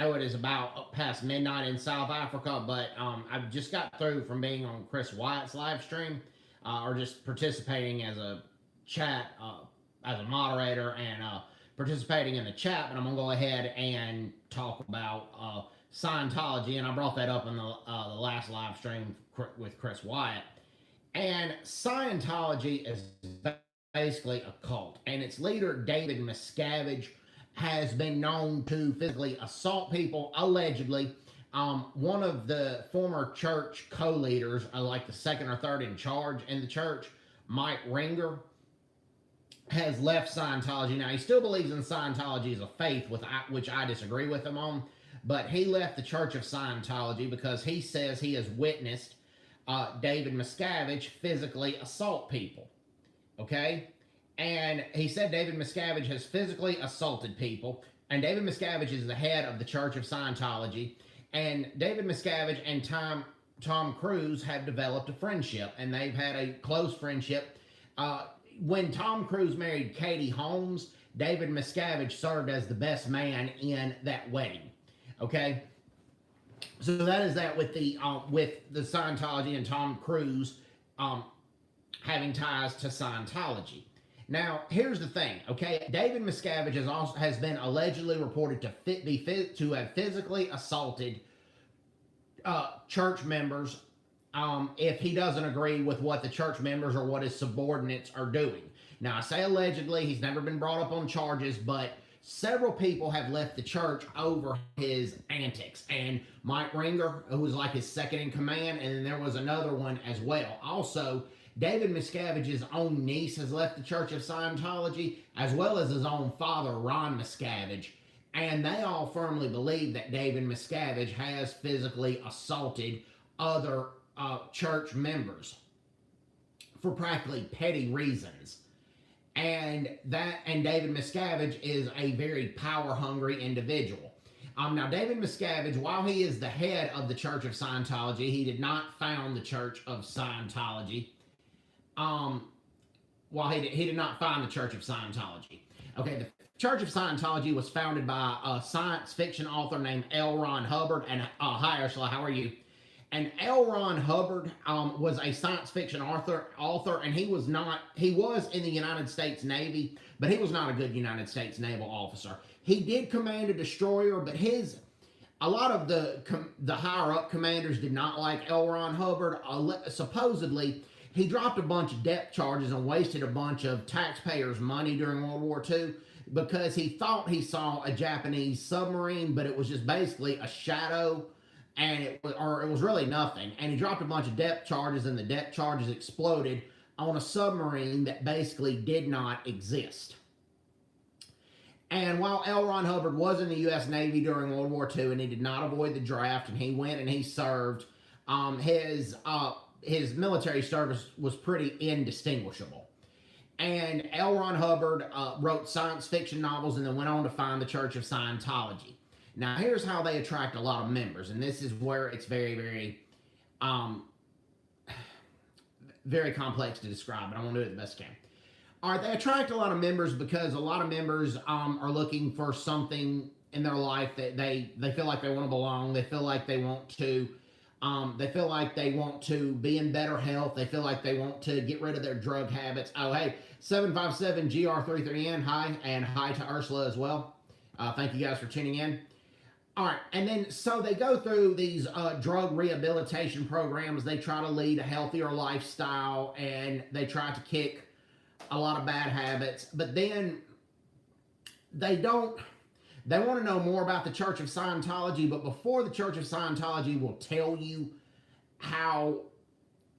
know it is about past midnight in South Africa, but I just got through from being on Chris Wyatt's live stream, or just participating as a chat, as a moderator, and participating in the chat. But I'm gonna go ahead and talk about Scientology, and I brought that up in the last live stream with Chris Wyatt. And Scientology is basically a cult, and its leader David Miscavige has been known to physically assault people, allegedly. One of the former church co-leaders, like the second or third in charge in the church, Mike Ringer, has left Scientology. Now, he still believes in Scientology as a faith, which I disagree with him on, but he left the Church of Scientology because he says he has witnessed David Miscavige physically assault people. Okay? And he said David Miscavige has physically assaulted people. And David Miscavige is the head of the Church of Scientology. And David Miscavige and Tom Cruise have developed a friendship. And they've had a close friendship. When Tom Cruise married Katie Holmes, David Miscavige served as the best man in that wedding. Okay? So that is that with the Scientology and Tom Cruise having ties to Scientology. Now, here's the thing, okay? David Miscavige has been allegedly reported to have physically assaulted church members if he doesn't agree with what the church members or what his subordinates are doing. Now, I say allegedly, he's never been brought up on charges, but several people have left the church over his antics. And Mike Ringer, who was like his second in command, and then there was another one as well. Also, David Miscavige's own niece has left the Church of Scientology, as well as his own father, Ron Miscavige. And they all firmly believe that David Miscavige has physically assaulted other church members for practically petty reasons. And David Miscavige is a very power-hungry individual. Now, David Miscavige, while he is the head of the Church of Scientology, he did not found the Church of Scientology. While he did not found the Church of Scientology. Okay, the Church of Scientology was founded by a science fiction author named L. Ron Hubbard. And hi, Ursula, how are you? And L. Ron Hubbard was a science fiction author, and he was in the United States Navy, but he was not a good United States naval officer. He did command a destroyer, but a lot of the higher up commanders did not like L. Ron Hubbard. Supposedly, he dropped a bunch of depth charges and wasted a bunch of taxpayers' money during World War II because he thought he saw a Japanese submarine, but it was just basically a shadow, and it was really nothing. And he dropped a bunch of depth charges, and the depth charges exploded on a submarine that basically did not exist. And while L. Ron Hubbard was in the U.S. Navy during World War II, and he did not avoid the draft, and he went and he served, his military service was pretty indistinguishable. And L. Ron Hubbard wrote science fiction novels and then went on to found the Church of Scientology. Now, here's how they attract a lot of members, and this is where it's very, very, very complex to describe, but I'm going to do it the best I can. All right, they attract a lot of members because a lot of members are looking for something in their life that they feel like they want to belong. They feel like they want to be in better health. They feel like they want to get rid of their drug habits. Oh, hey, 757GR33N, hi, and hi to Ursula as well. Thank you guys for tuning in. All right, and then so they go through these drug rehabilitation programs. They try to lead a healthier lifestyle, and they try to kick a lot of bad habits, but then they want to know more about the Church of Scientology, but before the Church of Scientology will tell you how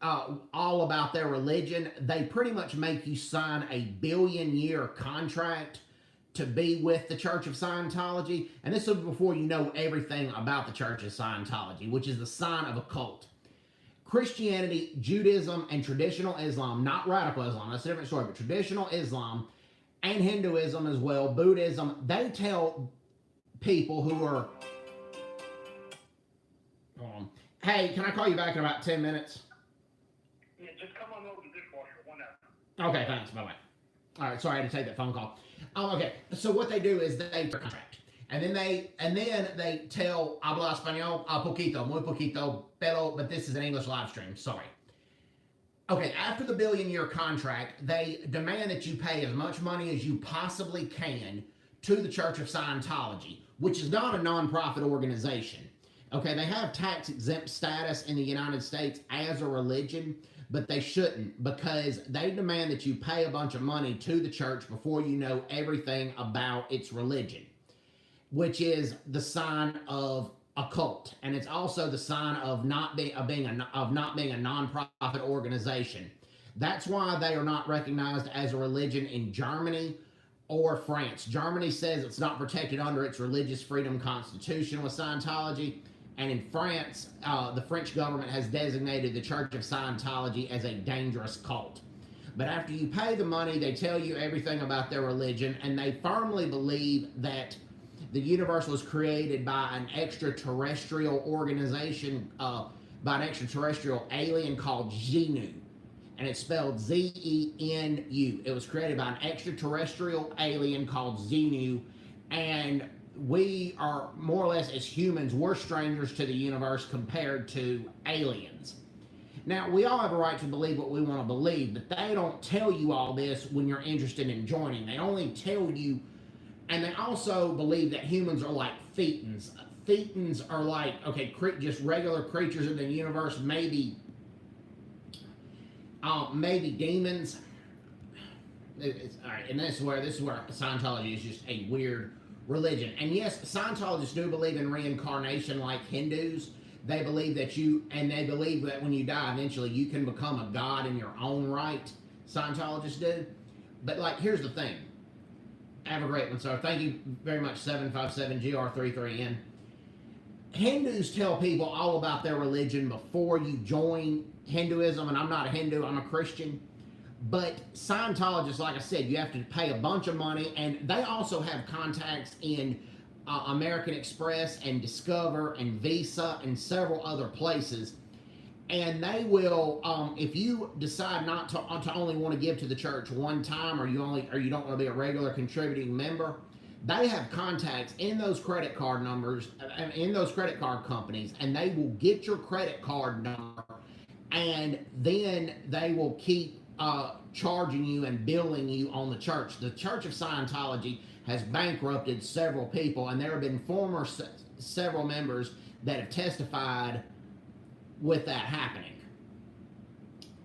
all about their religion, they pretty much make you sign a billion-year contract to be with the Church of Scientology, and this is before you know everything about the Church of Scientology, which is the sign of a cult. Christianity, Judaism, and traditional Islam, not radical Islam, that's a different story, but traditional Islam and Hinduism as well, Buddhism, they tell people who are, hey, can I call you back in about 10 minutes? Yeah, just come on over to the dishwasher, 1 hour. Okay, thanks, bye-bye. All right, sorry, I had to take that phone call. Okay, so what they do is they contract. And then they tell habla español a poquito, muy poquito, pero, but this is an English live stream, sorry. Okay, after the billion-year contract, they demand that you pay as much money as you possibly can to the Church of Scientology, which is not a nonprofit organization. Okay, they have tax-exempt status in the United States as a religion, but they shouldn't, because they demand that you pay a bunch of money to the church before you know everything about its religion, which is the sign of a cult, and it's also the sign of not being a nonprofit organization. That's why they are not recognized as a religion in Germany or France. Germany says it's not protected under its religious freedom constitution with Scientology, and in France, the French government has designated the Church of Scientology as a dangerous cult. But after you pay the money, they tell you everything about their religion, and they firmly believe that the universe was created by an extraterrestrial organization, by an extraterrestrial alien called Xenu. And it's spelled Zenu. It was created by an extraterrestrial alien called Xenu. And we are, more or less, as humans, we're strangers to the universe compared to aliens. Now, we all have a right to believe what we want to believe, but they don't tell you all this when you're interested in joining. They only tell you. And they also believe that humans are like thetans. Thetans are like, okay, just regular creatures in the universe, maybe demons. All right, and this is where Scientology is just a weird religion. And yes, Scientologists do believe in reincarnation like Hindus. They believe that when you die, eventually you can become a god in your own right. Scientologists do. But like, here's the thing. Have a great one, sir. Thank you very much, 757GR33N. Hindus tell people all about their religion before you join Hinduism, and I'm not a Hindu, I'm a Christian. But Scientologists, like I said, you have to pay a bunch of money, and they also have contacts in American Express and Discover and Visa and several other places. And they will, if you decide not to only want to give to the church one time, or you don't want to be a regular contributing member, they have contacts in those credit card numbers, in those credit card companies, and they will get your credit card number, and then they will keep charging you and billing you on the church. The Church of Scientology has bankrupted several people, and there have been several members that have testified with that happening.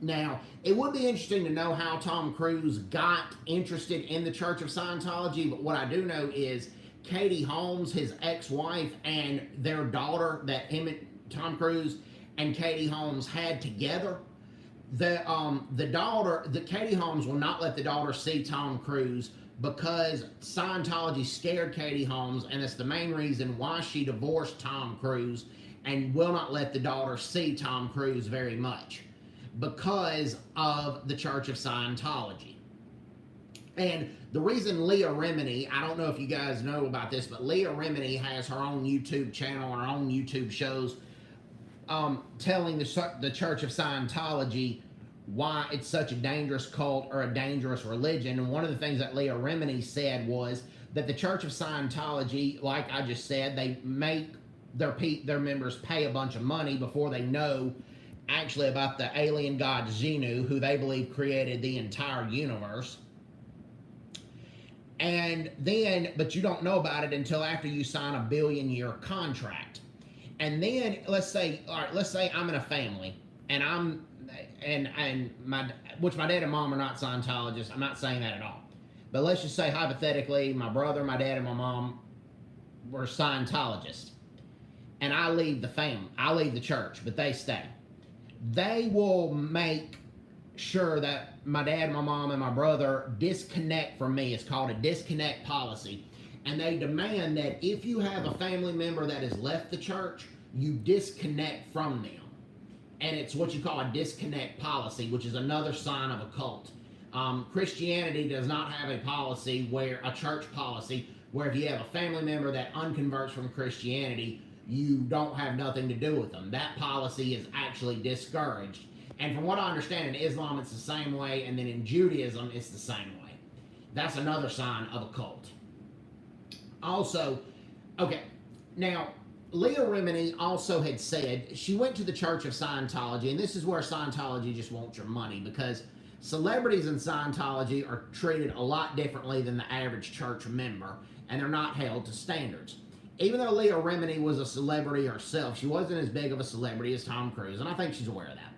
Now, it would be interesting to know how Tom Cruise got interested in the Church of Scientology, but what I do know is Katie Holmes, his ex-wife, and their daughter that Tom Cruise and Katie Holmes had together, the Katie Holmes will not let the daughter see Tom Cruise because Scientology scared Katie Holmes, and it's the main reason why she divorced Tom Cruise and will not let the daughter see Tom Cruise very much, because of the Church of Scientology. And the reason Leah Remini, I don't know if you guys know about this, but Leah Remini has her own YouTube channel and her own YouTube shows telling the Church of Scientology why it's such a dangerous cult or a dangerous religion. And one of the things that Leah Remini said was that the Church of Scientology, like I just said, they make their members pay a bunch of money before they know actually about the alien god Xenu, who they believe created the entire universe. And then, but you don't know about it until after you sign a billion-year contract. And then let's say I'm in a family, and which my dad and mom are not Scientologists. I'm not saying that at all. But let's just say hypothetically, my brother, my dad, and my mom were Scientologists. And I leave the family, I leave the church, but they stay. They will make sure that my dad, my mom, and my brother disconnect from me. It's called a disconnect policy. And they demand that if you have a family member that has left the church, you disconnect from them. And it's what you call a disconnect policy, which is another sign of a cult. Christianity does not have a policy a church policy, where if you have a family member that unconverts from Christianity, you don't have nothing to do with them. That policy is actually discouraged. And from what I understand, in Islam, it's the same way, and then in Judaism, it's the same way. That's another sign of a cult. Also, Okay, now Leah Remini also had said she went to the Church of Scientology, and this is where Scientology just wants your money because celebrities in Scientology are treated a lot differently than the average church member, and they're not held to standards. Even though Leah Remini was a celebrity herself, she wasn't as big of a celebrity as Tom Cruise, and I think she's aware of that.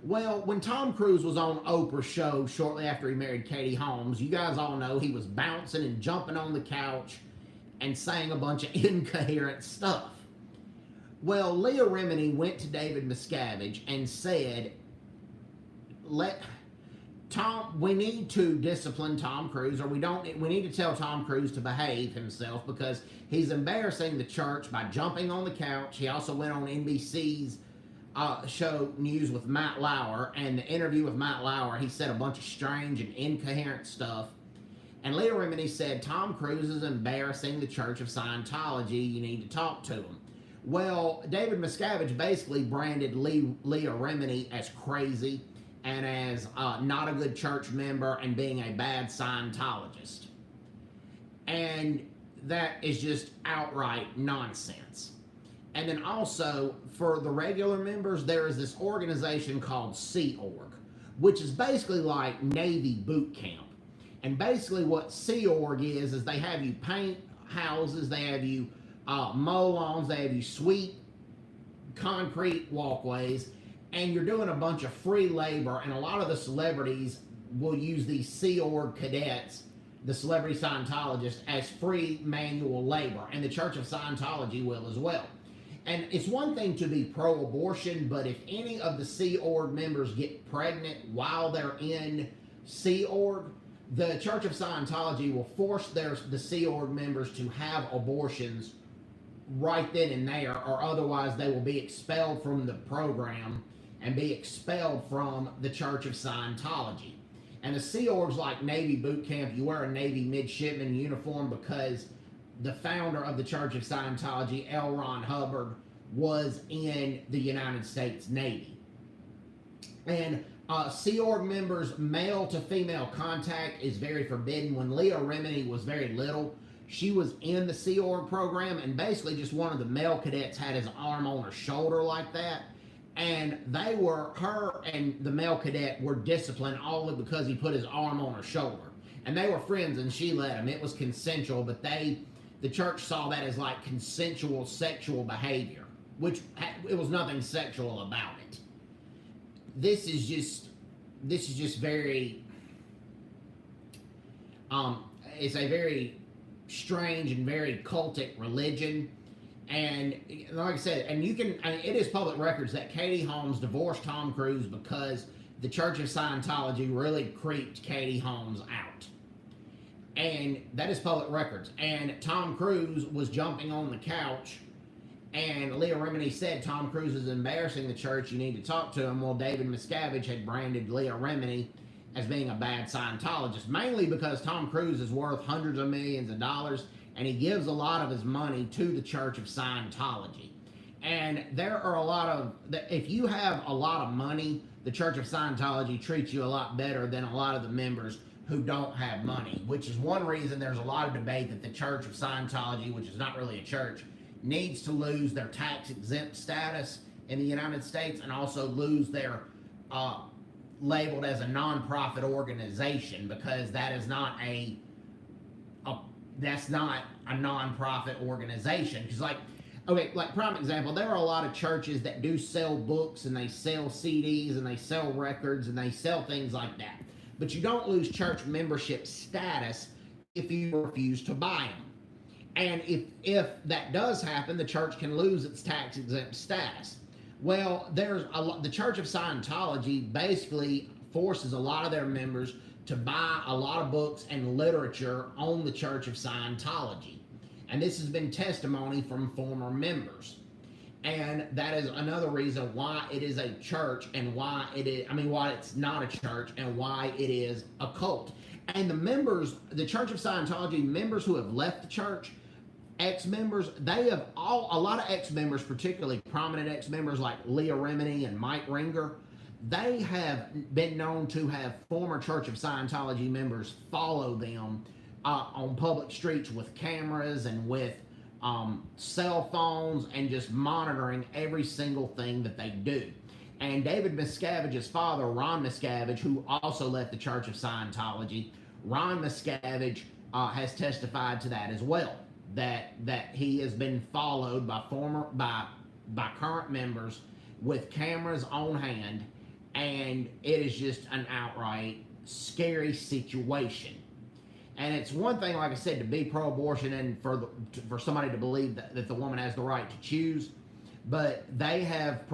Well, when Tom Cruise was on Oprah's show shortly after he married Katie Holmes, you guys all know he was bouncing and jumping on the couch and saying a bunch of incoherent stuff. Well, Leah Remini went to David Miscavige and said, we need to discipline Tom Cruise, or we need to tell Tom Cruise to behave himself because he's embarrassing the church by jumping on the couch. He also went on NBC's show News with Matt Lauer, and the interview with Matt Lauer, he said a bunch of strange and incoherent stuff. And Leah Remini said, Tom Cruise is embarrassing the Church of Scientology. You need to talk to him. Well, David Miscavige basically branded Leah Remini as crazy and as not a good church member and being a bad Scientologist. And that is just outright nonsense. And then also, for the regular members, there is this organization called Sea Org, which is basically like Navy boot camp. And basically what Sea Org is they have you paint houses, they have you mow lawns, they have you sweep concrete walkways, and you're doing a bunch of free labor, and a lot of the celebrities will use these Sea Org cadets, the celebrity Scientologists, as free manual labor, and the Church of Scientology will as well. And it's one thing to be pro-abortion, but if any of the Sea Org members get pregnant while they're in Sea Org, the Church of Scientology will force the Sea Org members to have abortions right then and there, or otherwise they will be expelled from the program and be expelled from the Church of Scientology. And the Sea Org's like Navy boot camp. You wear a Navy midshipman uniform because the founder of the Church of Scientology, L. Ron Hubbard, was in the United States Navy. And Sea Org members, male to female contact is very forbidden. When Leah Remini was very little, she was in the Sea Org program, and basically just one of the male cadets had his arm on her shoulder like that. And her and the male cadet were disciplined only because he put his arm on her shoulder. And they were friends, and she let him. It was consensual, but the church saw that as like consensual sexual behavior, which it was nothing sexual about it. This is just very, it's a very strange and very cultic religion. And like I said, and it is public records that Katie Holmes divorced Tom Cruise because the Church of Scientology really creeped Katie Holmes out. And that is public records. And Tom Cruise was jumping on the couch, and Leah Remini said, Tom Cruise is embarrassing the church, you need to talk to him. Well, David Miscavige had branded Leah Remini as being a bad Scientologist, mainly because Tom Cruise is worth hundreds of millions of dollars, and he gives a lot of his money to the Church of Scientology. And there are a lot of, if you have a lot of money, the Church of Scientology treats you a lot better than a lot of the members who don't have money, which is one reason there's a lot of debate that the Church of Scientology, which is not really a church, needs to lose their tax-exempt status in the United States and also lose their labeled as a non-profit organization, because that is not that's not a non-profit organization. Because like prime example, there are a lot of churches that do sell books and they sell CDs and they sell records and they sell things like that. But you don't lose church membership status if you refuse to buy them. And if that does happen, the church can lose its tax-exempt status. Well, the Church of Scientology basically forces a lot of their members to buy a lot of books and literature on the Church of Scientology. And this has been testimony from former members. And that is another reason why it is a church and why it's not a church and why it is a cult. And the members, the Church of Scientology members who have left the church, ex-members, a lot of ex-members, particularly prominent ex-members like Leah Remini and Mike Ringer, they have been known to have former Church of Scientology members follow them on public streets with cameras and with cell phones and just monitoring every single thing that they do. And David Miscavige's father, Ron Miscavige, who also left the Church of Scientology, Ron Miscavige has testified to that as well. That he has been followed by current members with cameras on hand, and it is just an outright scary situation. And it's one thing, like I said, to be pro-abortion and for somebody to believe that the woman has the right to choose, but they have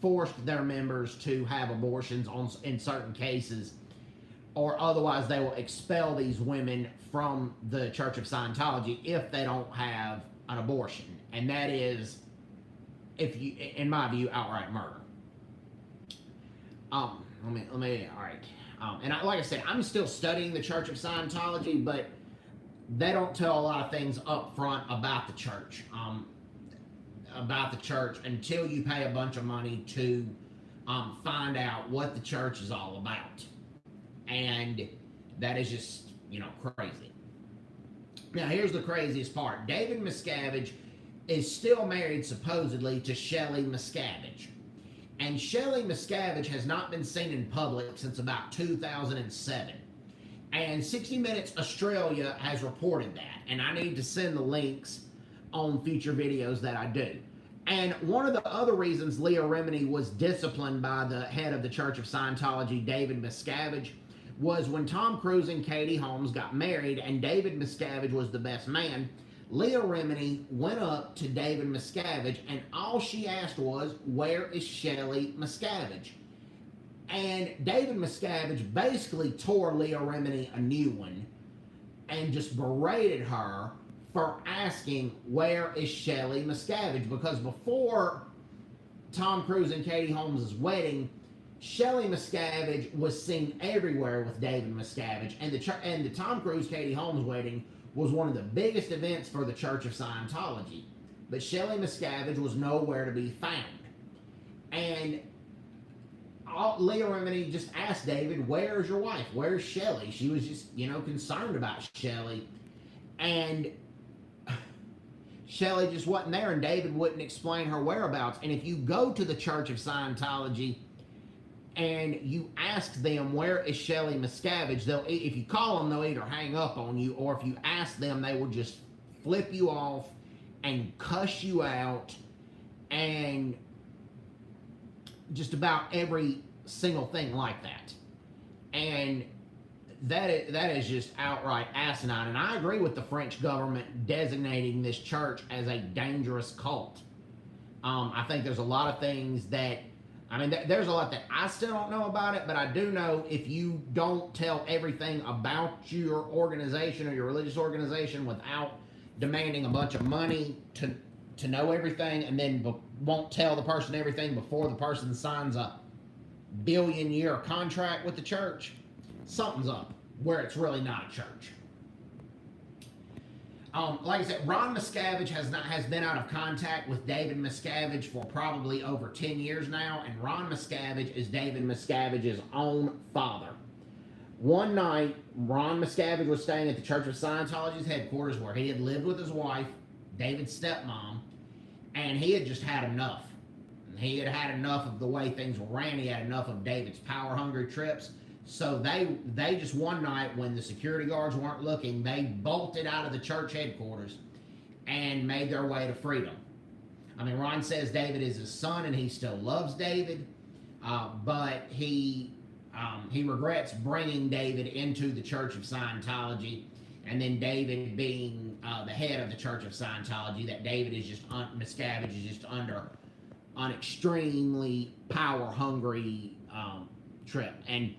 forced their members to have abortions in certain cases, or otherwise they will expel these women from the Church of Scientology if they don't have an abortion. And that is, in my view, outright murder. All right. And like I said, I'm still studying the Church of Scientology, but they don't tell a lot of things up front about the church. Until you pay a bunch of money to find out what the church is all about. And that is just, crazy. Now, here's the craziest part. David Miscavige is still married, supposedly, to Shelley Miscavige. And Shelley Miscavige has not been seen in public since about 2007. And 60 Minutes Australia has reported that. And I need to send the links on future videos that I do. And one of the other reasons Leah Remini was disciplined by the head of the Church of Scientology, David Miscavige, was when Tom Cruise and Katie Holmes got married and David Miscavige was the best man. Leah Remini went up to David Miscavige and all she asked was, "Where is Shelley Miscavige?" And David Miscavige basically tore Leah Remini a new one and just berated her for asking, "Where is Shelley Miscavige?" Because before Tom Cruise and Katie Holmes' wedding, Shelley Miscavige was seen everywhere with David Miscavige, and the Tom Cruise Katie Holmes wedding was one of the biggest events for the Church of Scientology. But Shelley Miscavige was nowhere to be found. And Leah Remini just asked David, "Where's your wife? Where's Shelley?" She was just, concerned about Shelley. And Shelley just wasn't there, and David wouldn't explain her whereabouts. And if you go to the Church of Scientology and you ask them, "Where is Shelley Miscavige?" if you call them, they'll either hang up on you, or if you ask them, they will just flip you off and cuss you out, and just about every single thing like that. And that is just outright asinine. And I agree with the French government designating this church as a dangerous cult. I think there's a lot of things that, there's a lot that I still don't know about it, but I do know if you don't tell everything about your organization or your religious organization without demanding a bunch of money to know everything, and then won't tell the person everything before the person signs a billion-year contract with the church, something's up where it's really not a church. Like I said, Ron Miscavige has been out of contact with David Miscavige for probably over 10 years now, and Ron Miscavige is David Miscavige's own father. One night, Ron Miscavige was staying at the Church of Scientology's headquarters where he had lived with his wife, David's stepmom, and he had just had enough. He had had enough of the way things were ran. He had enough of David's power-hungry trips. So they just one night, when the security guards weren't looking, they bolted out of the church headquarters and made their way to freedom. Ron says David is his son and he still loves David, but he regrets bringing David into the Church of Scientology, and then David being the head of the Church of Scientology, that David is just, Miscavige is just under an extremely power-hungry trip. And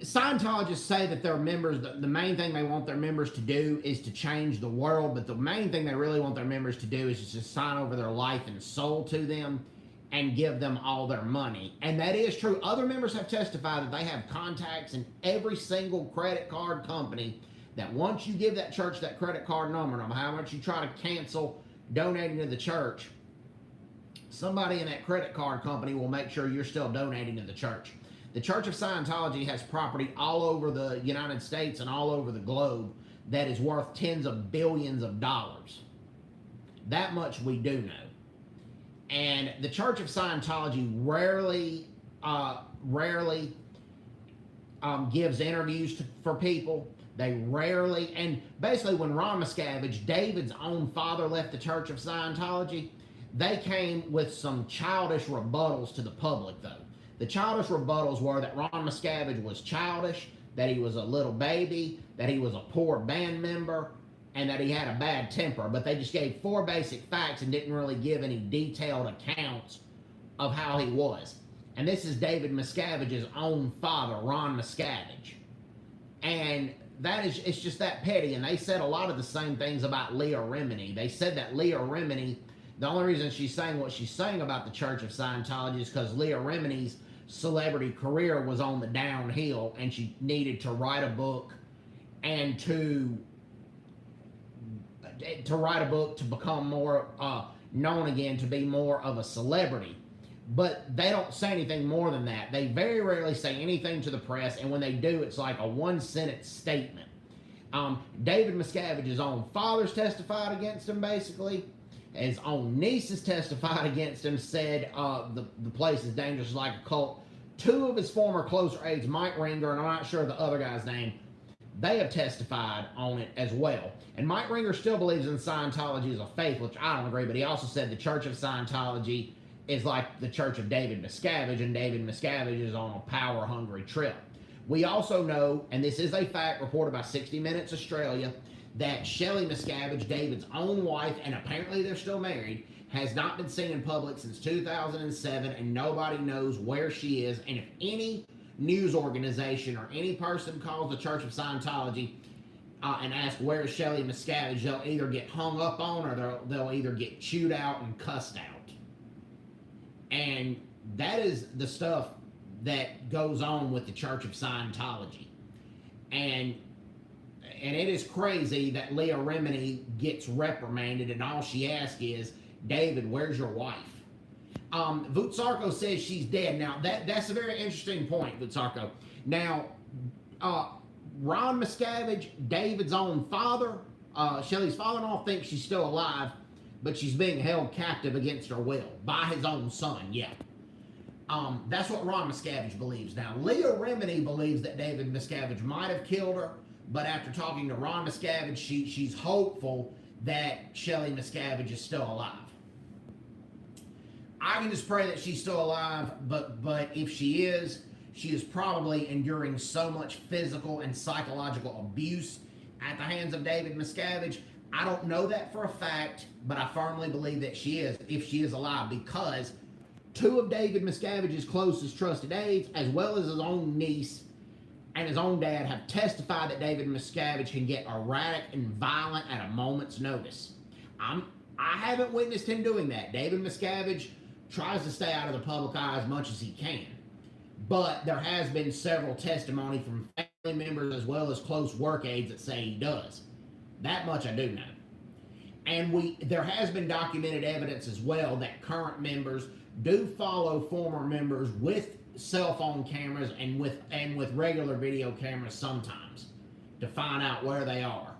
Scientologists say that their members, the main thing they want their members to do is to change the world, but the main thing they really want their members to do is just sign over their life and soul to them and give them all their money. And that is true. Other members have testified that they have contacts in every single credit card company, that once you give that church that credit card number, no matter how much you try to cancel donating to the church, somebody in that credit card company will make sure you're still donating to the church. The Church of Scientology has property all over the United States and all over the globe. that is worth tens of billions of dollars. That much we do know. And the Church of Scientology rarely gives interviews for people. They rarely, and basically when Ron Miscavige, David's own father, left the Church of Scientology, they came with some childish rebuttals to the public, though. The childish rebuttals were that Ron Miscavige was childish, that he was a little baby, that he was a poor band member, and that he had a bad temper. But they just gave 4 basic facts and didn't really give any detailed accounts of how he was. And this is David Miscavige's own father, Ron Miscavige. And it's just that petty. And they said a lot of the same things about Leah Remini. They said that Leah Remini, the only reason she's saying what she's saying about the Church of Scientology is because Leah Remini's celebrity career was on the downhill, and she needed to write a book and to write a book to become more known again, to be more of a celebrity. But they don't say anything more than that. They very rarely say anything to the press, and when they do, it's like a 1-sentence statement. David Miscavige's own father's testified against him, basically. His own nieces testified against him, said the place is dangerous like a cult. 2 of his former closer aides, Mike Ringer, and I'm not sure the other guy's name, they have testified on it as well. And Mike Ringer still believes in Scientology as a faith, which I don't agree, but he also said the Church of Scientology is like the Church of David Miscavige, and David Miscavige is on a power-hungry trip. We also know, and this is a fact reported by 60 Minutes Australia, that Shelley Miscavige, David's own wife, and apparently they're still married, has not been seen in public since 2007, and nobody knows where she is. And if any news organization or any person calls the Church of Scientology and asks where is Shelley Miscavige, they'll either get hung up on or they'll either get chewed out and cussed out. And that is the stuff that goes on with the Church of Scientology. And it is crazy that Leah Remini gets reprimanded, and all she asks is, David, where's your wife? Vutsarko says she's dead. Now, that's a very interesting point, Vutsarko. Now, Ron Miscavige, David's own father, Shelley's father-in-law, thinks she's still alive, but she's being held captive against her will by his own son, yeah. That's what Ron Miscavige believes. Now, Leah Remini believes that David Miscavige might have killed her, but after talking to Ron Miscavige, she's hopeful that Shelley Miscavige is still alive. I can just pray that she's still alive, but if she is probably enduring so much physical and psychological abuse at the hands of David Miscavige. I don't know that for a fact, but I firmly believe that she is, if she is alive, because 2 of David Miscavige's closest trusted aides, as well as his own niece and his own dad, have testified that David Miscavige can get erratic and violent at a moment's notice. I haven't witnessed him doing that. David Miscavige tries to stay out of the public eye as much as he can. But there has been several testimony from family members as well as close work aides that say he does. That much I do know. And there has been documented evidence as well that current members do follow former members with cell phone cameras and with regular video cameras sometimes to find out where they are.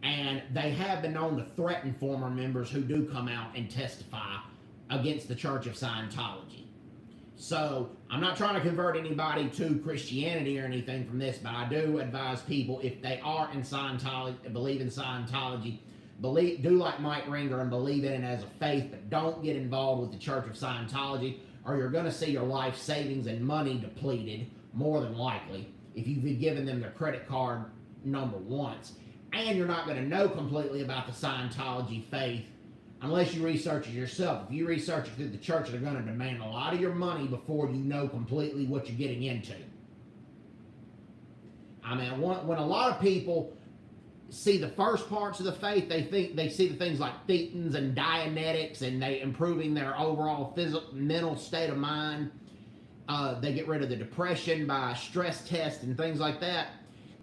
And they have been known to threaten former members who do come out and testify against the Church of Scientology. So, I'm not trying to convert anybody to Christianity or anything from this, but I do advise people, if they are in Scientology, believe in Scientology, do like Mike Ringer and believe in it as a faith, but don't get involved with the Church of Scientology, or you're going to see your life savings and money depleted, more than likely, if you've been giving them their credit card number once. And you're not going to know completely about the Scientology faith unless you research it yourself. If you research it through the church, they're going to demand a lot of your money before you know completely what you're getting into. I mean, when a lot of people see the first parts of the faith, they see the things like thetans and Dianetics, and they improving their overall mental state of mind. They get rid of the depression by stress tests and things like that.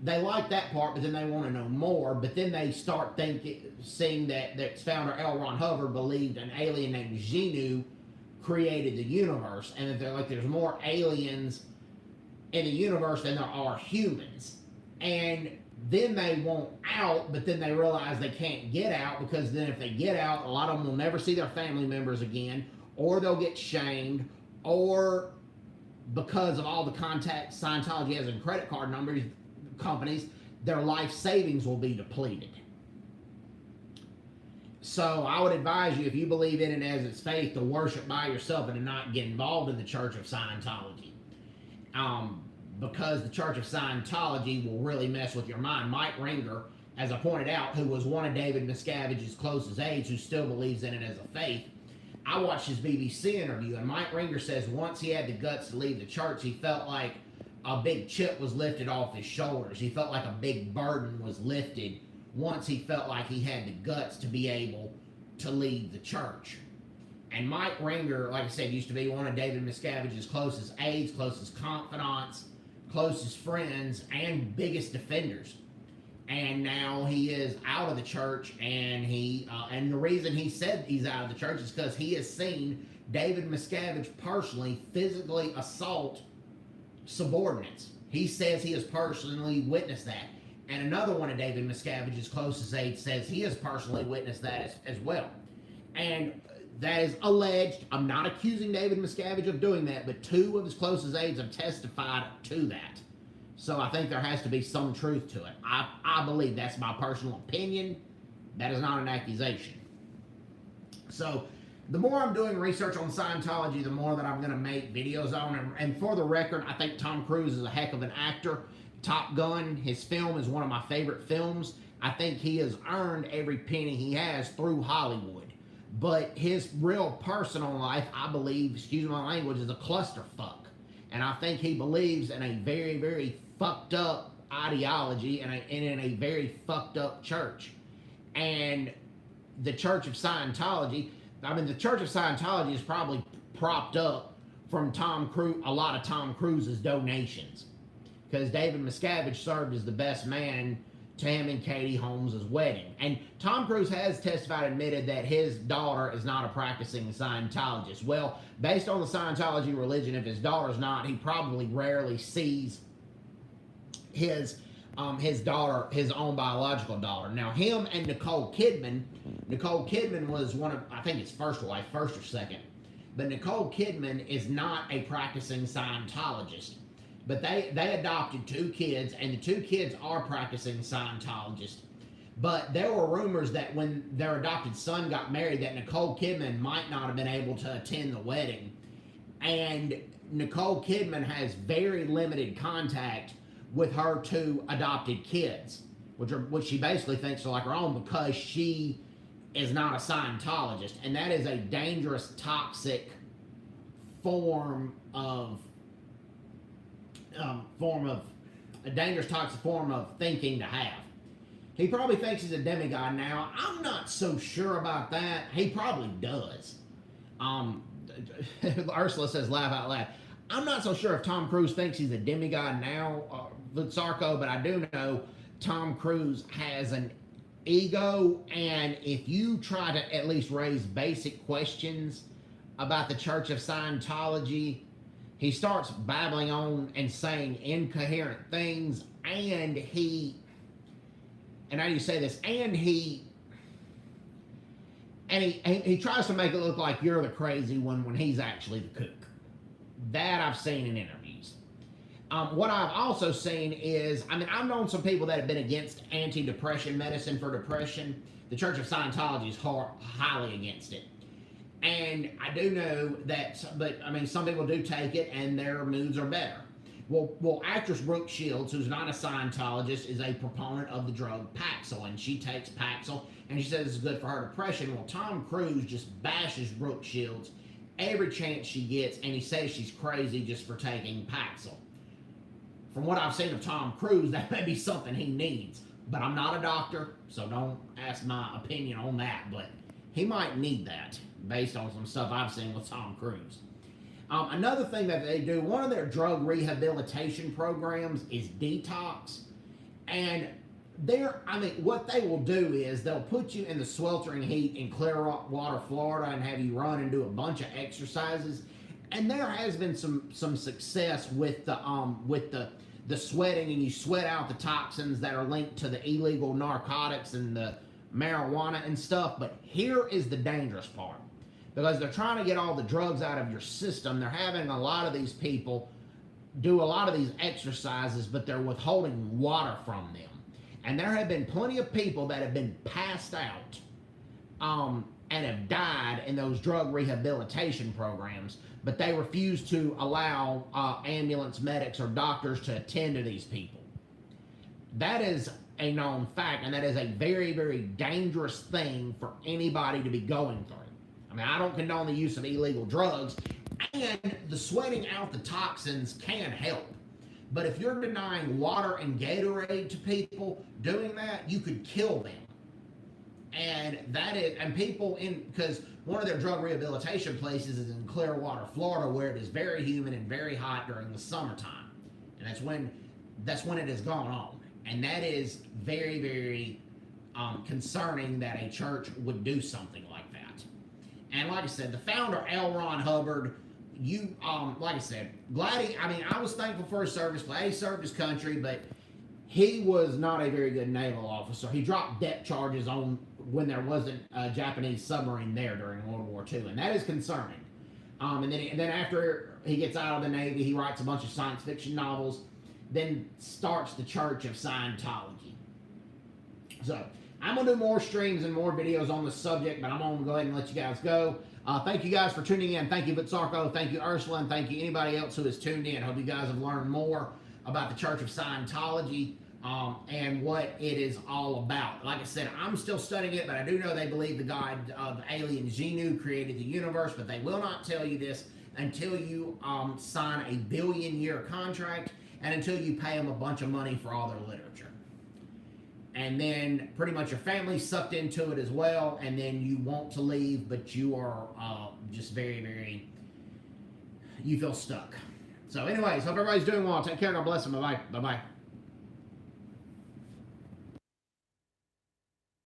They like that part, but then they want to know more. But then they start seeing that founder L. Ron Hubbard believed an alien named Xenu created the universe, and that there's more aliens in the universe than there are humans. And then they want out, but then they realize they can't get out, because then if they get out, a lot of them will never see their family members again, or they'll get shamed, or because of all the contacts Scientology has in credit card numbers companies, their life savings will be depleted. So I would advise you, if you believe in it as its faith, to worship by yourself and to not get involved in the Church of Scientology. Because the Church of Scientology will really mess with your mind. Mike Ringer, as I pointed out, who was one of David Miscavige's closest aides, who still believes in it as a faith, I watched his BBC interview, and Mike Ringer says once he had the guts to leave the church, he felt like a big chip was lifted off his shoulders. He felt like a big burden was lifted once he felt like he had the guts to be able to leave the church. And Mike Ringer, like I said, used to be one of David Miscavige's closest aides, closest confidants, closest friends, and biggest defenders. And now he is out of the church, and and the reason he said he's out of the church is because he has seen David Miscavige personally physically assault subordinates. He says he has personally witnessed that. And another one of David Miscavige's closest aides says he has personally witnessed that as well. And that is alleged. I'm not accusing David Miscavige of doing that, but two of his closest aides have testified to that. So I think there has to be some truth to it. I believe, that's my personal opinion. That is not an accusation. So the more I'm doing research on Scientology, the more that I'm going to make videos on. And for the record, I think Tom Cruise is a heck of an actor. Top Gun, his film, is one of my favorite films. I think he has earned every penny he has through Hollywood. But his real personal life, I believe, excuse my language, is a clusterfuck. And I think he believes in a very, very fucked up ideology and in a very fucked up church. And the Church of Scientology, the Church of Scientology is probably propped up from a lot of Tom Cruise's donations. Because David Miscavige served as the best man to him and Katie Holmes' wedding. And Tom Cruise has testified and admitted that his daughter is not a practicing Scientologist. Well, based on the Scientology religion, if his daughter's not, he probably rarely sees his daughter, his own biological daughter. Now, him and Nicole Kidman was one of, I think, his first wife, first or second. But Nicole Kidman is not a practicing Scientologist. But they adopted two kids, and the two kids are practicing Scientologists. But there were rumors that when their adopted son got married, that Nicole Kidman might not have been able to attend the wedding. And Nicole Kidman has very limited contact with her two adopted kids, which she basically thinks are like her own, because she is not a Scientologist. And that is a dangerous, toxic form of thinking to have. He probably thinks he's a demigod now. I'm not so sure about that. He probably does. Ursula says, laugh out loud. I'm not so sure if Tom Cruise thinks he's a demigod now, Sarko, but I do know Tom Cruise has an ego, and if you try to at least raise basic questions about the Church of Scientology, he starts babbling on and saying incoherent things, and he tries to make it look like you're the crazy one when he's actually the kook. That I've seen in interviews. What I've also seen is, I've known some people that have been against antidepressant medicine for depression. The Church of Scientology is highly against it. And I do know that, but some people do take it and their moods are better. Well, actress Brooke Shields, who's not a Scientologist, is a proponent of the drug Paxil, and she takes Paxil, and she says it's good for her depression. Well, Tom Cruise just bashes Brooke Shields every chance she gets, and he says she's crazy just for taking Paxil. From what I've seen of Tom Cruise, that may be something he needs, but I'm not a doctor, so don't ask my opinion on that, but he might need that, based on some stuff I've seen with Tom Cruise. Another thing that they do, one of their drug rehabilitation programs is detox. And what they will do is they'll put you in the sweltering heat in Clearwater, Florida, and have you run and do a bunch of exercises. And there has been some success with the the sweating, and you sweat out the toxins that are linked to the illegal narcotics and the marijuana and stuff. But here is the dangerous part, because they're trying to get all the drugs out of your system. They're having a lot of these people do a lot of these exercises, but they're withholding water from them. And there have been plenty of people that have been passed out and have died in those drug rehabilitation programs, but they refuse to allow ambulance medics or doctors to attend to these people. That is a known fact, and that is a very, very dangerous thing for anybody to be going through. I mean, I don't condone the use of illegal drugs, and the sweating out the toxins can help. But if you're denying water and Gatorade to people, doing that, you could kill them. And that is, and people because one of their drug rehabilitation places is in Clearwater, Florida, where it is very humid and very hot during the summertime. And that's when it has gone on. And that is very, very concerning that a church would do something like that. And like I said, the founder, L. Ron Hubbard, like I said, I was thankful for his service. Glad he served his country, but he was not a very good naval officer. He dropped depth charges on when there wasn't a Japanese submarine there during World War II, and that is concerning. And then after he gets out of the Navy, he writes a bunch of science fiction novels, then starts the Church of Scientology. So I'm going to do more streams and more videos on this subject, but I'm going to go ahead and let you guys go. Thank you guys for tuning in. Thank you, Vitsarko. Thank you, Ursula. And thank you, anybody else who has tuned in. Hope you guys have learned more about the Church of Scientology and what it is all about. Like I said, I'm still studying it, but I do know they believe the God of alien Xenu created the universe, but they will not tell you this until you sign a billion-year contract and until you pay them a bunch of money for all their literature. And then pretty much your family's sucked into it as well, and then you want to leave, but you are just very, very, you feel stuck. So anyways, hope everybody's doing well. Take care. God bless them. Bye-bye. Bye-bye.